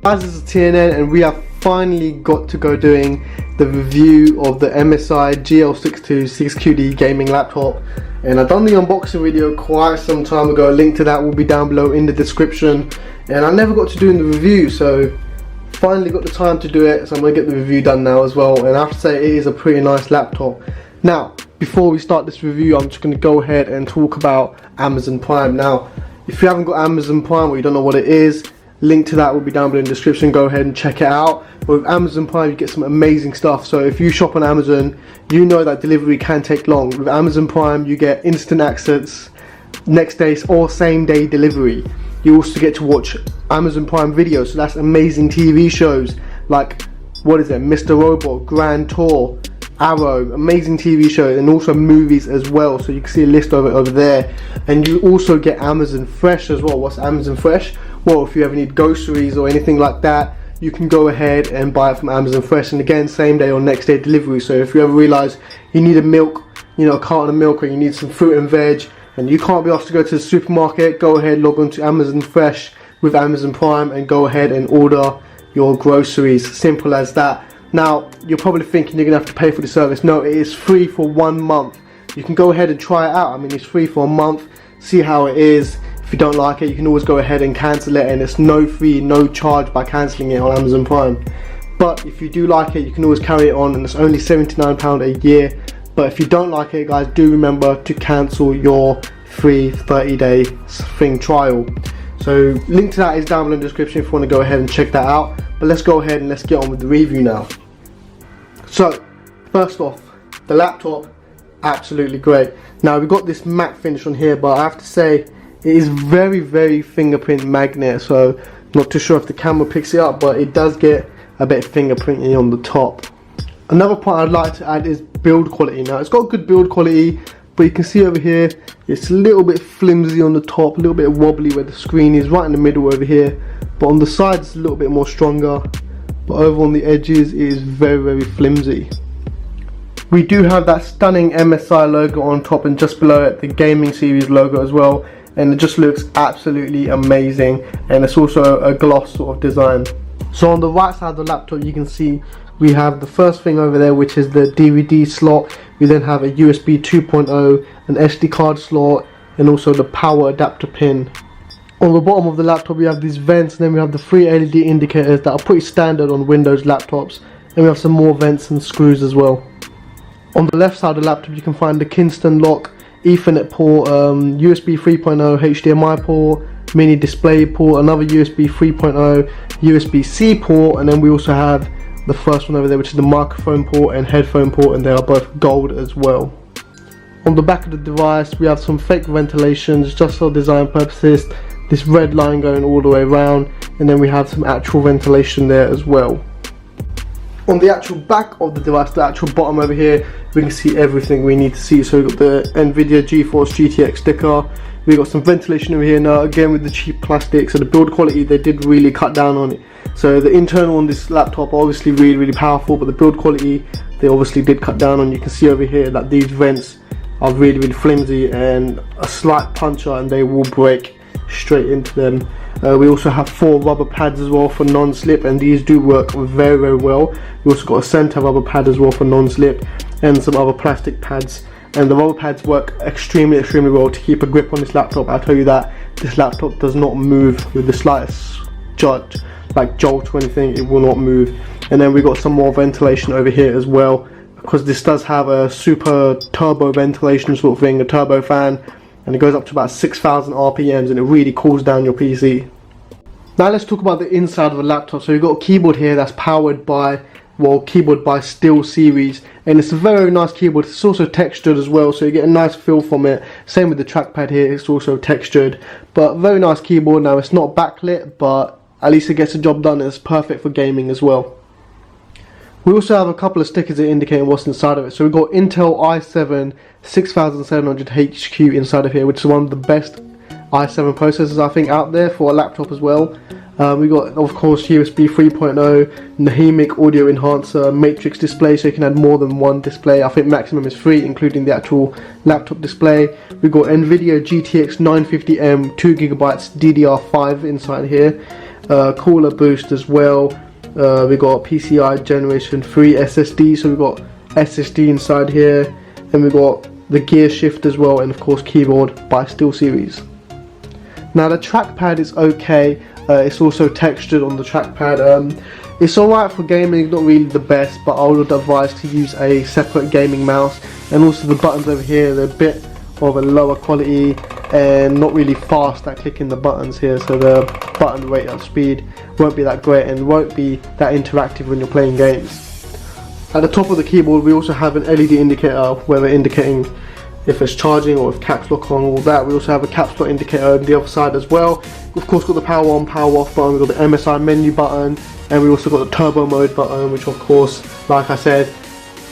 Guys, this is TNN and we have finally got to go doing the review of the MSI GL62 6QD gaming laptop. And I've done the unboxing video quite some time ago. A link to that will be down below in the description. And I never got to doing the review, so finally got the time to do it. So I'm going to get the review done now as well. And I have to say, it is a pretty nice laptop. Now, before we start this review, I'm just going to go ahead and talk about Amazon Prime. Now, if you haven't got Amazon Prime or you don't know what it is, link to that will be down below in the description. Go ahead and check it out. But with Amazon Prime you get some amazing stuff. So if you shop on Amazon, you know that delivery can take long. With Amazon Prime you get instant access, next day or same day delivery. You also get to watch Amazon Prime videos, so that's amazing TV shows like, what is it, Mr. Robot, Grand Tour, Arrow, amazing TV shows, and also movies as well. So you can see a list of it over there. And you also get Amazon Fresh as well. What's Amazon Fresh? Well, if you ever need groceries or anything like that, you can go ahead and buy it from Amazon Fresh, and again, same day or next day delivery. So if you ever realize you need a milk, you know, a carton of milk, or you need some fruit and veg and you can't be asked to go to the supermarket, go ahead, log on to Amazon Fresh with Amazon Prime and go ahead and order your groceries. Simple as that. Now, you're probably thinking you're gonna have to pay for the service. No, it is free for 1 month. You can go ahead and try it out. I mean, it's free for a month, see how it is. If you don't like it, you can always go ahead and cancel it, and it's no fee, no charge by cancelling it on Amazon Prime. But if you do like it, you can always carry it on, and it's only £79 a year. But if you don't like it, guys, do remember to cancel your free 30-day thing trial. So link to that is down below in the description if you want to go ahead and check that out. But let's go ahead and let's get on with the review now. So first off, the laptop, absolutely great. Now we've got this matte finish on here, but I have to say, it is very fingerprint magnet, so not too sure if the camera picks it up, but it does get a bit of fingerprinting on the top. Another point I'd like to add is build quality. Now it's got good build quality, but you can see over here it's a little bit flimsy on the top, a little bit wobbly where the screen is, right in the middle over here, but on the sides it's a little bit more stronger, but over on the edges it is very flimsy. We do have that stunning MSI logo on top, and just below it the gaming series logo as well, and it just looks absolutely amazing, and it's also a gloss sort of design. So on the right side of the laptop you can see we have the first thing over there, which is the DVD slot. We then have a USB 2.0, an SD card slot, and also the power adapter pin. On the bottom of the laptop we have these vents, and then we have the 3 LED indicators that are pretty standard on Windows laptops, and we have some more vents and screws as well. On the left side of the laptop you can find the Kingston lock, Ethernet port, USB 3.0 HDMI port, mini display port, another USB 3.0 USB-C port, and then we also have the first one over there, which is the microphone port and headphone port, and they are both gold as well. On the back of the device we have some fake ventilations just for design purposes, this red line going all the way around, and then we have some actual ventilation there as well. On the actual back of the device, the actual bottom over here, we can see everything we need to see. So we've got the NVIDIA GeForce GTX sticker, we've got some ventilation over here. Now again with the cheap plastic, so the build quality they did really cut down on it. So the internal on this laptop obviously really powerful, but the build quality they obviously did cut down on. You can see over here that these vents are really flimsy, and a slight puncture and they will break straight into them. We also have 4 rubber pads as well for non-slip, and these do work very well. We also got a center rubber pad as well for non-slip, and some other plastic pads, and the rubber pads work extremely well to keep a grip on this laptop. I'll tell you that this laptop does not move with the slightest jolt or anything, it will not move. And then we got some more ventilation over here as well, because this does have a super turbo ventilation sort of thing, a turbo fan, and it goes up to about 6,000 RPMs, and it really cools down your PC. Now let's talk about the inside of the laptop. So you've got a keyboard here that's powered by, well, keyboard by Steel Series, and it's a very nice keyboard. It's also textured as well, so you get a nice feel from it. Same with the trackpad here, it's also textured, but very nice keyboard. Now it's not backlit, but at least it gets the job done, and it's perfect for gaming as well. We also have a couple of stickers that indicate what's inside of it. So we've got Intel i7 6700HQ inside of here, which is one of the best i7 processors I think out there for a laptop as well. We got, of course, USB 3.0, Nahimic audio enhancer, matrix display, so you can add more than one display. I think maximum is 3, including the actual laptop display. We've got NVIDIA GTX 950M 2GB DDR5 inside here. cooler boost as well. We got PCI Generation 3 SSD, so we got SSD inside here, and we got the gear shift as well, and of course keyboard by SteelSeries. Now the trackpad is okay. It's also textured on the trackpad. It's alright for gaming, not really the best, but I would advise to use a separate gaming mouse. And also the buttons over here, they're a bit of a lower quality and not really fast at clicking the buttons here, so the button rate and speed won't be that great and won't be that interactive when you're playing games. At the top of the keyboard we also have an LED indicator where we're indicating if it's charging or if caps lock on, all that. We also have a caps lock indicator on the other side as well. Of course got the power on, power off button, we've got the MSI menu button, and we also got the turbo mode button, which of course, like I said,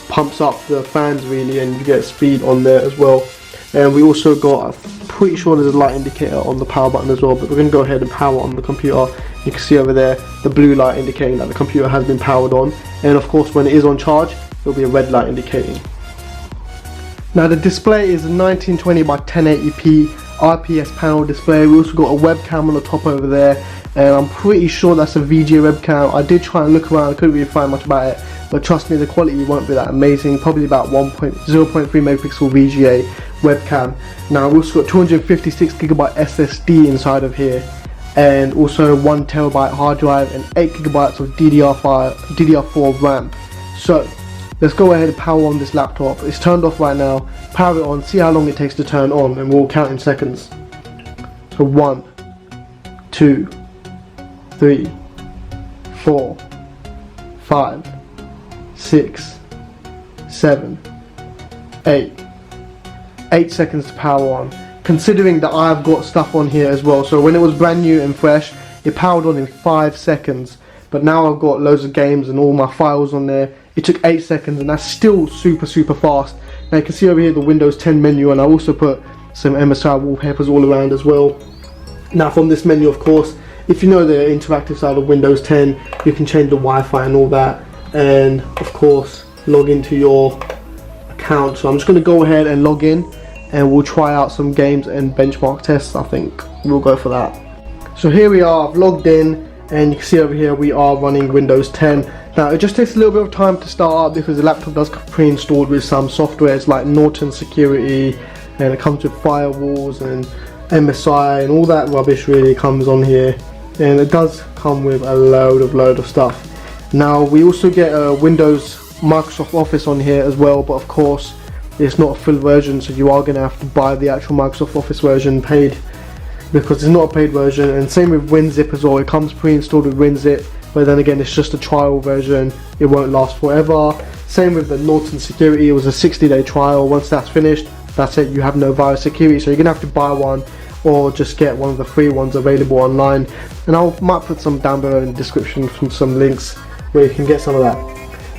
pumps up the fans really, and you get speed on there as well. And we also got, I'm pretty sure there's a light indicator on the power button as well, but we're going to go ahead and power on the computer. You can see over there the blue light indicating that the computer has been powered on, and of course when it is on charge there'll be a red light indicating. Now the display is a 1920 by 1080p IPS panel display. We also got a webcam on the top over there, and I'm pretty sure that's a VGA webcam. I did try and look around, I couldn't really find much about it, but trust me, the quality won't be that amazing. Probably about 0.3 megapixel VGA webcam. Now we also got 256GB SSD inside of here, and also 1TB hard drive and 8GB of DDR4 RAM. So let's go ahead and power on this laptop. It's turned off right now. Power it on, see how long it takes to turn on, and we'll count in seconds. So 1, 2, 3, 4, 5, 6, 7, 8. 8 seconds to power on. Considering that I've got stuff on here as well, so when it was brand new and fresh, it powered on in 5 seconds. But now I've got loads of games and all my files on there. It took 8 seconds, and that's still super fast. Now you can see over here the Windows 10 menu, and I also put some MSI wallpapers all around as well. Now from this menu, of course, if you know the interactive side of Windows 10, you can change the Wi-Fi and all that, and of course log into your account. So I'm just going to go ahead and log in, and we'll try out some games and benchmark tests. I think we'll go for that. So here we are, I've logged in, and you can see over here we are running Windows 10. Now it just takes a little bit of time to start up because the laptop does come pre-installed with some softwares like Norton Security, and it comes with firewalls and MSI and all that rubbish really comes on here, and it does come with a load of stuff. Now we also get a Windows Microsoft Office on here as well, but of course it's not a full version, so you are going to have to buy the actual Microsoft Office version paid, because it's not a paid version. And same with WinZip as well, it comes pre-installed with WinZip, but then again it's just a trial version, it won't last forever. Same with the Norton Security, it was a 60-day trial. Once that's finished, that's it, you have no virus security, so you're gonna have to buy one or just get one of the free ones available online. And I might put some down below in the description from some links where you can get some of that.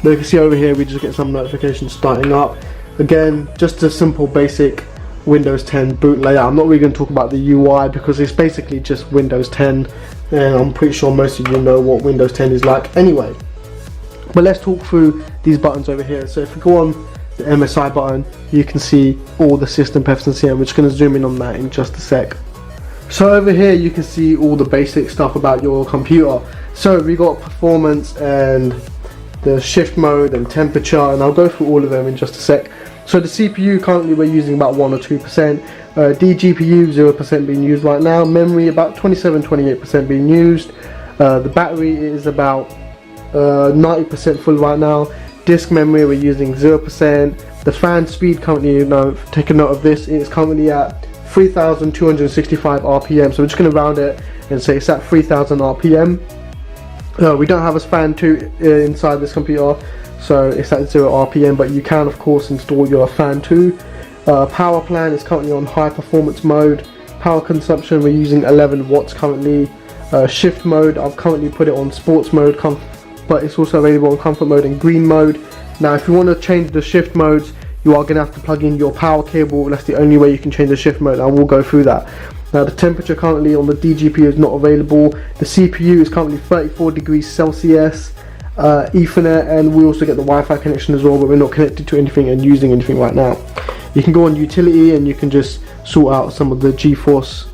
But you can see over here we just get some notifications starting up. Again, just a simple basic Windows 10 boot layout. I'm not really going to talk about the UI because it's basically just Windows 10, and I'm pretty sure most of you know what Windows 10 is like anyway. But let's talk through these buttons over here. So if we go on the MSI button, you can see all the system preferences here. I'm just going to zoom in on that in just a sec. So over here you can see all the basic stuff about your computer. So we got performance and the shift mode and temperature, and I'll go through all of them in just a sec. So the CPU currently we're using about 1 or 2%, DGPU 0% being used right now, memory about 27-28% being used, the battery is about 90% full right now, disk memory we're using 0%, the fan speed currently, take a note of this, it's currently at 3265 RPM, so we're just going to round it and say it's at 3000 RPM. We don't have a fan 2 inside this computer, so it's at 0 RPM, but you can of course install your fan 2. Power plan is currently on high performance mode. Power consumption we're using 11 watts currently. Shift mode I've currently put it on sports mode, but it's also available on comfort mode and green mode. Now if you want to change the shift modes, you are going to have to plug in your power cable. That's the only way you can change the shift mode, and we'll go through that. Now the temperature currently on the DGPU is not available. The CPU is currently 34 degrees Celsius, Ethernet, and we also get the Wi-Fi connection as well, but we're not connected to anything and using anything right now. You can go on utility and you can just sort out some of the GeForce,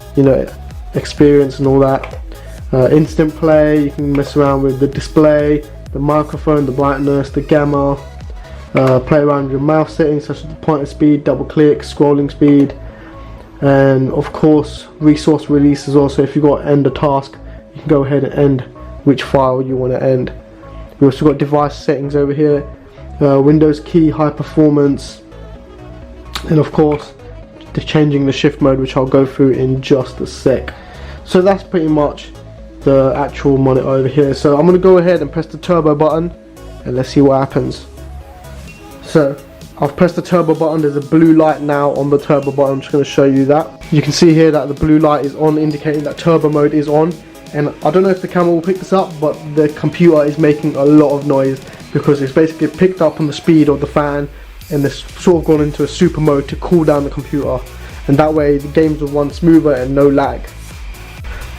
experience and all that. instant play. You can mess around with the display, the microphone, the brightness, the gamma. Play around with your mouse settings such as the pointer speed, double click, scrolling speed, and of course resource release as well. So if you got to end a task, you can go ahead and end which file you want to end. We've also got device settings over here, Windows key, high performance, and of course changing the shift mode, which I'll go through in just a sec. So that's pretty much the actual monitor over here. So I'm going to go ahead and press the turbo button and let's see what happens. So I've pressed the turbo button. There's a blue light now on the turbo button. I'm just going to show you that. You can see here that the blue light is on, indicating that turbo mode is on. And I don't know if the camera will pick this up, but the computer is making a lot of noise because it's basically picked up on the speed of the fan, and it's sort of gone into a super mode to cool down the computer, and that way the games will run smoother and no lag.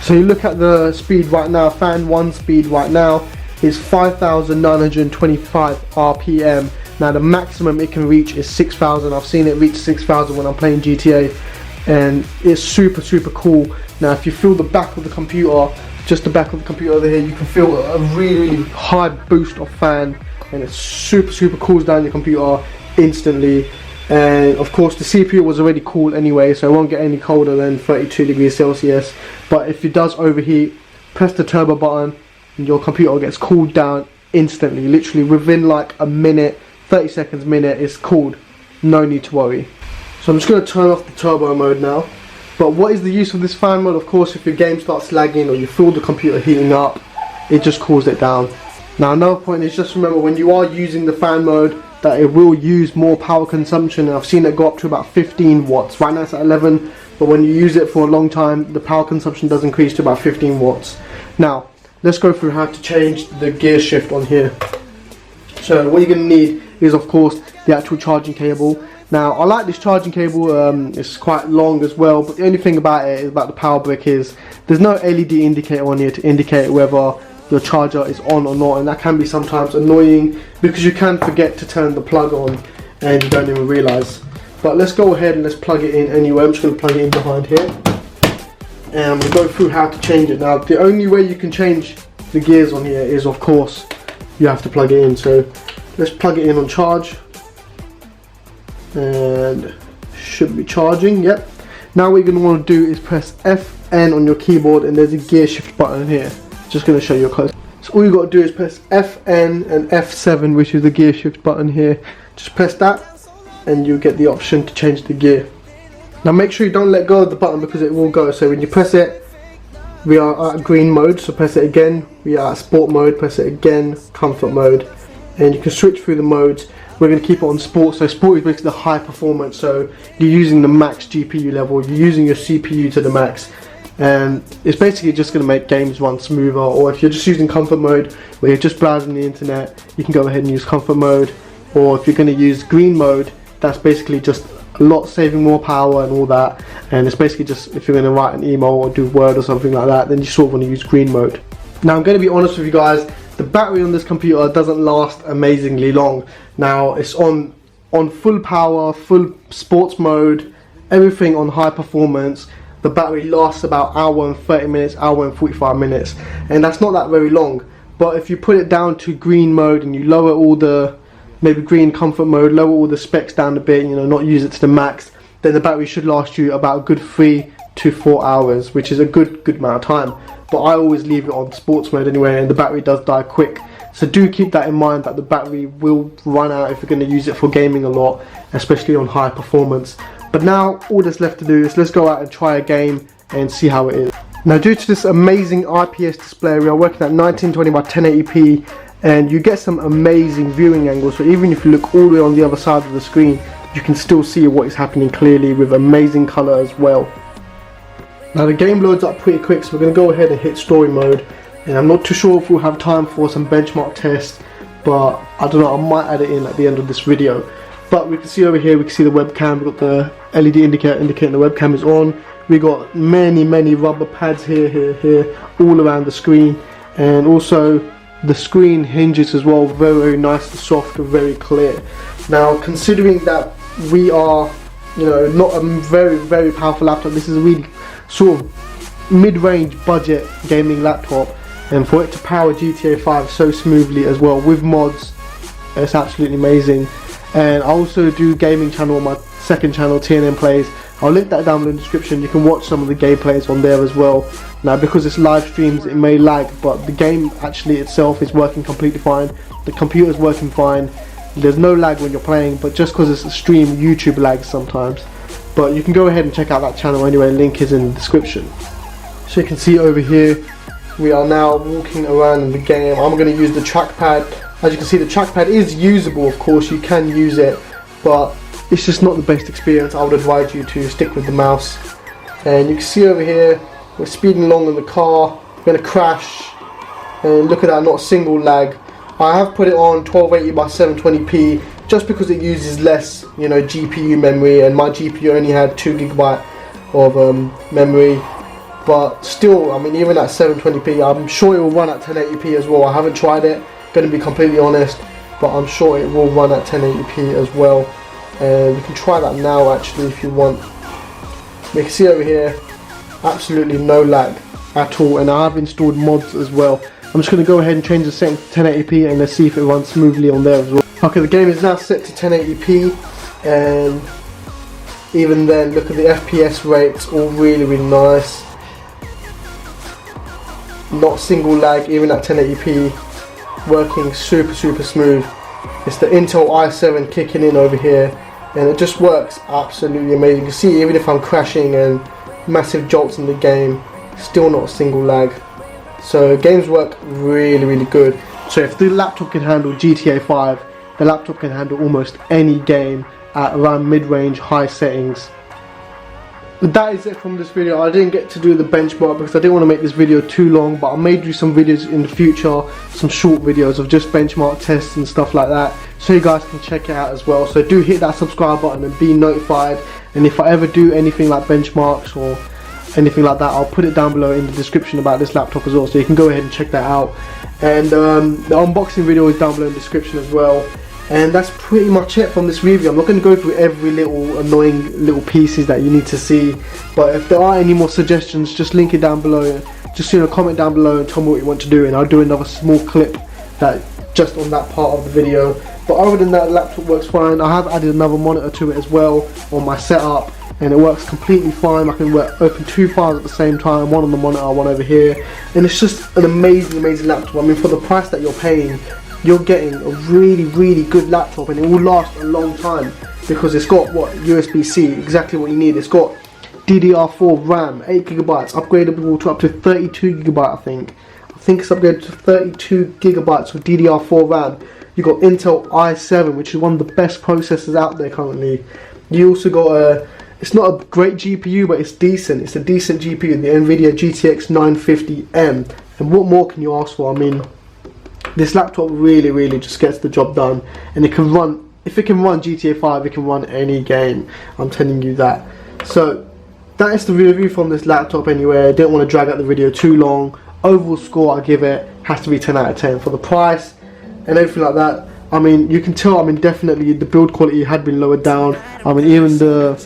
So you look at the speed right now. Fan 1 speed right now is 5,925 RPM. Now the maximum it can reach is 6,000. I've seen it reach 6,000 when I'm playing GTA, and it's super cool. Now if you feel the back of the computer, just the back of the computer over here, you can feel a really high boost of fan, and it super cools down your computer instantly. And of course the CPU was already cool anyway, so it won't get any colder than 32 degrees Celsius. But if it does overheat, press the turbo button and your computer gets cooled down instantly. Literally within like a minute, 30 seconds, minute, it's cooled. No need to worry. So I'm just going to turn off the turbo mode now. But what is the use of this fan mode? Of course, if your game starts lagging or you feel the computer heating up, it just cools it down. Now another point is, just remember when you are using the fan mode, that it will use more power consumption. And I've seen it go up to about 15 watts. Right now it's at 11, but when you use it for a long time, the power consumption does increase to about 15 watts. Now let's go through how to change the gear shift on here. So what you're going to need is of course the actual charging cable. Now I like this charging cable, it's quite long as well, but the only thing about it is about the power brick is there's no LED indicator on here to indicate whether your charger is on or not, and that can be sometimes annoying because you can forget to turn the plug on and you don't even realize. But let's go ahead and let's plug it in anyway. I'm just going to plug it in behind here, and I'm going to go through how to change it. Now the only way you can change the gears on here is of course you have to plug it in. So let's plug it in on charge, and should be charging. Yep. Now what you're going to want to do is press FN on your keyboard, and there's a gear shift button here. Just going to show you close. So all you got to do is press FN and F7, which is the gear shift button here. Just press that and you'll get the option to change the gear. Now make sure you don't let go of the button because it will go. So when you press it, we are at green mode, so press it again. We are at sport mode, press it again, comfort mode, and you can switch through the modes. We're going to keep it on sport. So sport is basically the high performance, so you're using the max GPU level, you're using your CPU to the max, and it's basically just going to make games run smoother. Or if you're just using comfort mode where you're just browsing the internet, you can go ahead and use comfort mode. Or if you're going to use green mode, that's basically just a lot saving more power and all that, and it's basically just if you're going to write an email or do Word or something like that, then you sort of want to use green mode. Now I'm going to be honest with you guys, the battery on this computer doesn't last amazingly long. Now it's on full power, full sports mode, everything on high performance. The battery lasts about hour and 30 minutes, hour and 45 minutes, and that's not that very long. But if you put it down to green mode and you lower all the, maybe green comfort mode, lower all the specs down a bit, you know, not use it to the max, then the battery should last you about a good 3 to 4 hours, which is a good amount of time. But I always leave it on sports mode anyway, and the battery does die quick. So do keep that in mind, that the battery will run out if you're going to use it for gaming a lot, especially on high performance. But now all that's left to do is let's go out and try a game and see how it is. Now due to this amazing IPS display, we are working at 1920 by 1080p, and you get some amazing viewing angles. So even if you look all the way on the other side of the screen, you can still see what is happening clearly with amazing colour as well. Now the game loads up pretty quick, so we're going to go ahead and hit story mode. And I'm not too sure if we'll have time for some benchmark tests, but I don't know, I might add it in at the end of this video. But we can see over here, we can see the webcam, we've got the LED indicator indicating the webcam is on. We got many rubber pads here, all around the screen, and also the screen hinges as well, very nice and soft and very clear. Now considering that we are, you know, not a very powerful laptop, this is a really sort of mid-range budget gaming laptop, and for it to power GTA 5 so smoothly as well with mods, it's absolutely amazing. And I also do gaming channel on my second channel, TNM Plays. I'll link that down below in the description. You can watch some of the gameplays on there as well. Now, because it's live streams, it may lag, but the game actually itself is working completely fine. The computer's working fine. There's no lag when you're playing, but just because it's a stream, YouTube lags sometimes. But you can go ahead and check out that channel anyway, link is in the description. So you can see over here, we are now walking around in the game. I'm going to use the trackpad. As you can see, the trackpad is usable, of course, you can use it, but it's just not the best experience. I would advise you to stick with the mouse. And you can see over here, we're speeding along in the car, we're going to crash, and look at that, not a single lag. I have put it on 1280 by 720p just because it uses less, you know, GPU memory, and my GPU only had 2GB of memory. But still, I mean, even at 720p, I'm sure it will run at 1080p as well. I haven't tried it, going to be completely honest, but I'm sure it will run at 1080p as well. And we can try that now actually if you want. You can see over here, absolutely no lag at all, and I have installed mods as well. I'm just going to go ahead and change the setting to 1080p, and let's see if it runs smoothly on there as well. Okay, the game is now set to 1080p, and even then, look at the FPS rates, all really nice. Not a single lag, even at 1080p, working super smooth. It's the Intel i7 kicking in over here, and it just works absolutely amazing. You can see even if I'm crashing and massive jolts in the game, still not a single lag. So games work really good. So if the laptop can handle GTA 5, the laptop can handle almost any game at around mid-range high settings. But that is it from this video. I didn't get to do the benchmark because I didn't want to make this video too long, but I may do some videos in the future, some short videos of just benchmark tests and stuff like that, so you guys can check it out as well. So do hit that subscribe button and be notified, and if I ever do anything like benchmarks or anything like that, I'll put it down below in the description about this laptop as well, so you can go ahead and check that out. And the unboxing video is down below in the description as well. And that's pretty much it from this review. I'm not going to go through every little annoying little pieces that you need to see, but if there are any more suggestions, just link it down below. Just, you know, comment down below and tell me what you want to do, and I'll do another small clip that just on that part of the video. But other than that, the laptop works fine. I have added another monitor to it as well on my setup, and it works completely fine. I can open two files at the same time, one on the monitor, one over here, and it's just an amazing laptop. I mean, for the price that you're paying, you're getting a really good laptop, and it will last a long time because it's got what, USB-C, exactly what you need. It's got DDR4 RAM, 8GB, upgradable to up to 32GB. I think it's upgraded to 32GB with DDR4 RAM. You got Intel i7, which is one of the best processors out there currently. You also got it's not a great GPU, but it's decent. It's a decent GPU, the NVIDIA GTX 950M. And what more can you ask for? I mean, this laptop really just gets the job done, and it can run, if it can run GTA 5, it can run any game, I'm telling you that. So that is the review from this laptop anyway. I didn't want to drag out the video too long. Overall score I give it has to be 10 out of 10 for the price and everything like that. I mean, you can tell, I mean, definitely the build quality had been lowered down. I mean, even the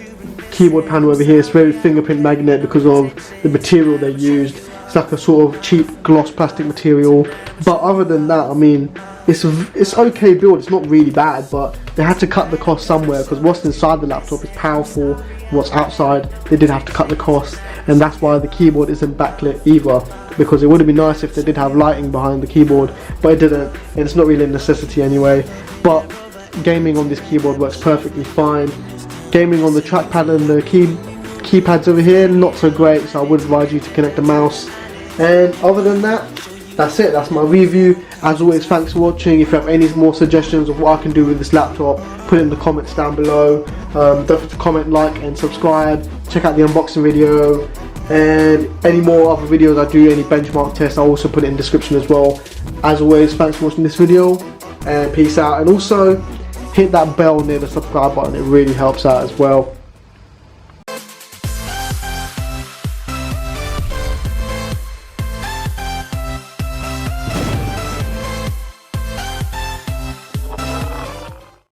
keyboard panel over here is very fingerprint magnet because of the material they used. It's like a sort of cheap gloss plastic material, but other than that, I mean, it's okay build. It's not really bad, but they had to cut the cost somewhere because what's inside the laptop is powerful. What's outside, they did have to cut the cost, and that's why the keyboard isn't backlit either, because it would have been nice if they did have lighting behind the keyboard, but it didn't, and it's not really a necessity anyway. But gaming on this keyboard works perfectly fine. Gaming on the trackpad and the keypads over here, not so great, so I would advise you to connect the mouse. And other than that, that's it. That's my review. As always, thanks for watching. If you have any more suggestions of what I can do with this laptop, put it in the comments down below. Don't forget to comment, like and subscribe. Check out the unboxing video, and any more other videos I do, any benchmark tests, I'll also put it in the description as well. As always, thanks for watching this video, and peace out. And also hit that bell near the subscribe button, it really helps out as well.